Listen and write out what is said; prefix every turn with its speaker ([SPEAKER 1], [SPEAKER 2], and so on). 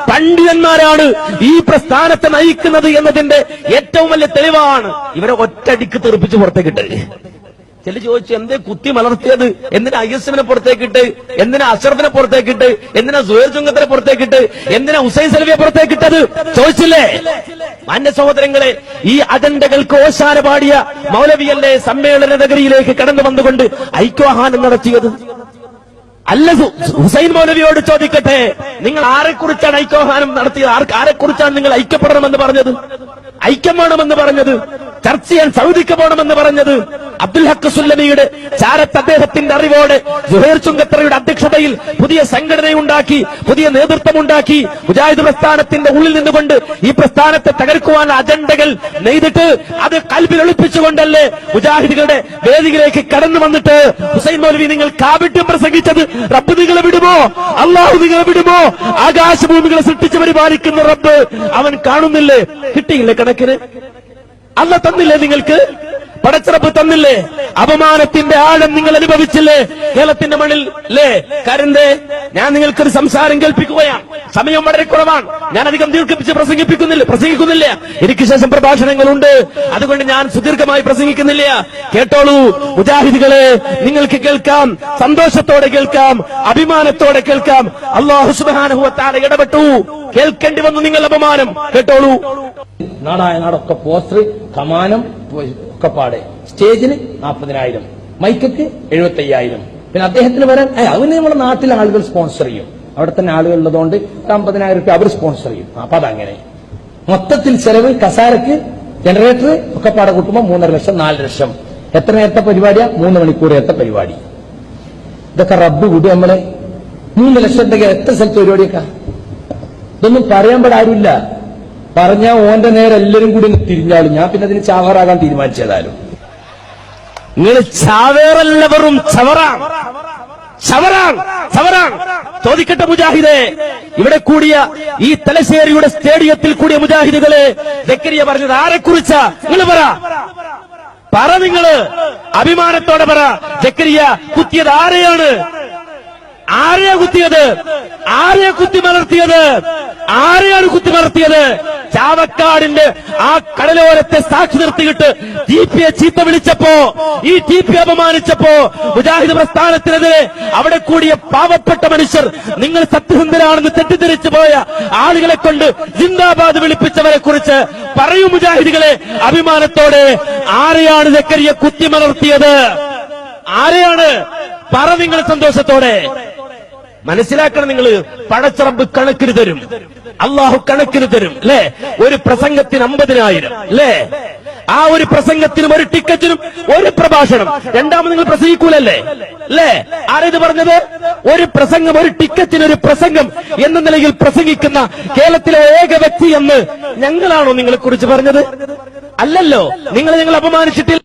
[SPEAKER 1] പണ്ഡിതന്മാരാണ് ഈ പ്രസ്ഥാനത്തെ നയിക്കുന്നത് എന്നതിന്റെ ഏറ്റവും വലിയ തെളിവാണ്. ഇവരെ ഒറ്റടിക്ക് തെറിപ്പിച്ച് പുറത്തേക്കിട്ട്. ചില ചോദിച്ചു, എന്തേ കുത്തി മലർത്തിയത്? എന്തിനാ ISMനെ പുറത്തേക്കിട്ട്? എന്തിനാ അഷറഫിനെ പുറത്തേക്കിട്ട്? എന്തിനാ സുഹൈർ ചുങ്കത്തിനെ പുറത്തേക്കിട്ട്? എന്തിനാ ഹുസൈൻ സലഫിയെ പുറത്തേക്കിട്ടത്? ചോദിച്ചില്ലേ? മാന്യ സഹോദരങ്ങളെ, ഈ അജണ്ടകൾക്ക് ഓശാന പാടിയ മൗലവിയല്ലേ സമ്മേളന നഗരിയിലേക്ക് കടന്നു വന്നുകൊണ്ട് ഐക്യാഹ്വാനം നടത്തിയത്? അല്ല, ഹുസൈൻ മൗലവിയോട് ചോദിക്കട്ടെ, നിങ്ങൾ ആരെക്കുറിച്ചാണ് ഐക്യാഹ്വാനം നടത്തിയത്? ആരെക്കുറിച്ചാണ് നിങ്ങൾ ഐക്യപ്പെടണമെന്ന് പറഞ്ഞത്? ഐക്യം വേണമെന്ന് പറഞ്ഞത്? ചർച്ച ചെയ്യാൻ സൗദിക്ക് പോകണമെന്ന് പറഞ്ഞത്? അബ്ദുൽ ഹക്ക് സുല്ലമിയുടെ ചാരത്ത് അദ്ദേഹത്തിന്റെ അറിവോടെ സുഹൈർ ചുങ്കത്തറയുടെ അധ്യക്ഷതയിൽ പുതിയ സംഘടനയുണ്ടാക്കി, പുതിയ നേതൃത്വമുണ്ടാക്കി, മുജാഹിദ് പ്രസ്ഥാനത്തിന്റെ ഉള്ളിൽ നിന്നുകൊണ്ട് ഈ പ്രസ്ഥാനത്തെ തകർക്കുവാനുള്ള അജണ്ടകൾ നെയ്തിട്ട് അത് കൽബിൽ ഒളിപ്പിച്ചുകൊണ്ടല്ലേ മുജാഹിദുകളുടെ വേദിയിലേക്ക് കടന്നു വന്നിട്ട് ഹുസൈൻ മൗലവി നിങ്ങൾ കാവിട്യം പ്രസംഗിച്ചത്? റബ്ബ് നിങ്ങളെ വിടുമോ? അള്ളാഹു നിങ്ങളെ വിടുമോ? ആകാശഭൂമികളെ സൃഷ്ടിച്ച് പരിപാലിക്കുന്ന റബ്ബ് അവൻ കാണുന്നില്ലേ? കിട്ടിയില്ലേ കണക്കിന്? അല്ല തന്നില്ലേ നിങ്ങൾക്ക്? പടച്ചിറപ്പ് തന്നില്ലേ? അപമാനത്തിന്റെ ആഴം നിങ്ങൾ അനുഭവിച്ചില്ലേ കേരളത്തിന്റെ മണ്ണിൽ? അല്ലേ കരന്തേ? ഞാൻ നിങ്ങൾക്കൊരു സംസാരം കേൾപ്പിക്കുകയാണ്. സമയം വളരെ കുറവാണ്, ഞാൻ അധികം ദീർഘിപ്പിച്ച് പ്രസംഗിക്കുന്നില്ല. എനിക്ക് ശേഷം പ്രഭാഷണങ്ങളുണ്ട്, അതുകൊണ്ട് ഞാൻ സുദീർഘമായി പ്രസംഗിക്കുന്നില്ല. കേട്ടോളൂ മുജാഹിദുകളെ, നിങ്ങൾക്ക് കേൾക്കാം, സന്തോഷത്തോടെ കേൾക്കാം, അഭിമാനത്തോടെ കേൾക്കാം. അല്ലാഹു സുബ്ഹാനഹു വ തആല ഇടപെട്ടു. കേൾക്കേണ്ടി വന്നു നിങ്ങൾ അപമാനം. കേട്ടോളൂ. നാടായ നാടൊക്കെ പോസ്റ്റർ, കമാനം ഒക്കെ പാടെ, സ്റ്റേജിന് 40,000, മൈക്കക്ക് 75,000. പിന്നെ അദ്ദേഹത്തിന് വരാൻ അതിന് നമ്മുടെ നാട്ടിലെ ആളുകൾ സ്പോൺസർ ചെയ്യും. അവിടെ തന്നെ ആളുകൾ ഉള്ളതുകൊണ്ട് 50,000 രൂപ അവർ സ്പോൺസർ ചെയ്യും. അപ്പൊ അതങ്ങനെ മൊത്തത്തിൽ ചെലവ്, കസാരക്ക്, ജനറേറ്റർ ഒക്കെ പാടെ കൂട്ടുമ്പോൾ 3.5 ലക്ഷം 4 ലക്ഷം. എത്ര നേരത്തെ പരിപാടിയാ? 3 മണിക്കൂർ നേരത്തെ പരിപാടി. ഇതൊക്കെ റബ്ബ് വിടും നമ്മളെ. 3 ലക്ഷം ഉണ്ടെങ്കിൽ എത്ര സ്ഥലത്ത് പരിപാടിയൊക്കെ? ഇതൊന്നും പറയാൻ പാടെ ആരുമില്ല. പറഞ്ഞാൽ ഓന്റെ നേരെ എല്ലാവരും കൂടി തിരിഞ്ഞാലും ഞാൻ പിന്നെ അതിന് ചാവേറാകാൻ തീരുമാനിച്ചതാലും. നിങ്ങൾ ചാവേറല്ല, വെറും ചവറാണ്. ചോദിക്കട്ടെ മുജാഹിദേ, ഇവിടെ കൂടിയ ഈ തലശ്ശേരിയുടെ സ്റ്റേഡിയത്തിൽ കൂടിയ മുജാഹിദുകളെ സക്കരിയ പറഞ്ഞത് ആരെക്കുറിച്ചാ? നിങ്ങൾ പറ, നിങ്ങള് അഭിമാനത്തോടെ പറ. സക്കരിയ കുത്തിയത് ആരെയാണ്? ആരെയാ കുത്തിയത്? ആരെയാ കുത്തിമലർത്തിയത്? ആരെയാണ് കുത്തിമലർത്തിയത്? ചാവക്കാടിന്റെ ആ കടലോരത്തെ സാക്ഷി നിർത്തിയിട്ട് TP ചീത്ത വിളിച്ചപ്പോ, ഈ TP അപമാനിച്ചപ്പോ, മുജാഹിദ് പ്രസ്ഥാനത്തിനെതിരെ അവിടെ കൂടിയ പാവപ്പെട്ട മനുഷ്യർ, നിങ്ങൾ സത്യസന്ധരാണെന്ന് തെറ്റിദ്ധരിച്ചു പോയ ആളുകളെ കൊണ്ട് ജിന്ദാബാദ് വിളിപ്പിച്ചവരെ കുറിച്ച് പറയൂ മുജാഹിദുകളെ അഭിമാനത്തോടെ. ആരെയാണ് സക്കരിയ കുത്തിമലർത്തിയത്? ആരെയാണ്? പറ നിങ്ങൾ സന്തോഷത്തോടെ. മനസ്സിലാക്കണം, നിങ്ങൾ പടച്ചറബ് കണക്കിന് തരും, അള്ളാഹു കണക്കിന് തരും. അല്ലേ? ഒരു പ്രസംഗത്തിന് 50,000, അല്ലേ? ആ ഒരു പ്രസംഗത്തിനും ഒരു ടിക്കറ്റിനും ഒരു പ്രഭാഷണം. രണ്ടാമത് നിങ്ങൾ പ്രസംഗിക്കൂലല്ലേ? അല്ലേ? ആരേത് പറഞ്ഞത്? ഒരു പ്രസംഗം, ഒരു ടിക്കറ്റിന് ഒരു പ്രസംഗം എന്ന നിലയിൽ പ്രസംഗിക്കുന്ന കേരളത്തിലെ ഏക വ്യക്തി എന്ന് ഞങ്ങളാണോ നിങ്ങളെ കുറിച്ച് പറഞ്ഞത്? അല്ലല്ലോ. നിങ്ങൾ അപമാനിച്ചിട്ടില്ല.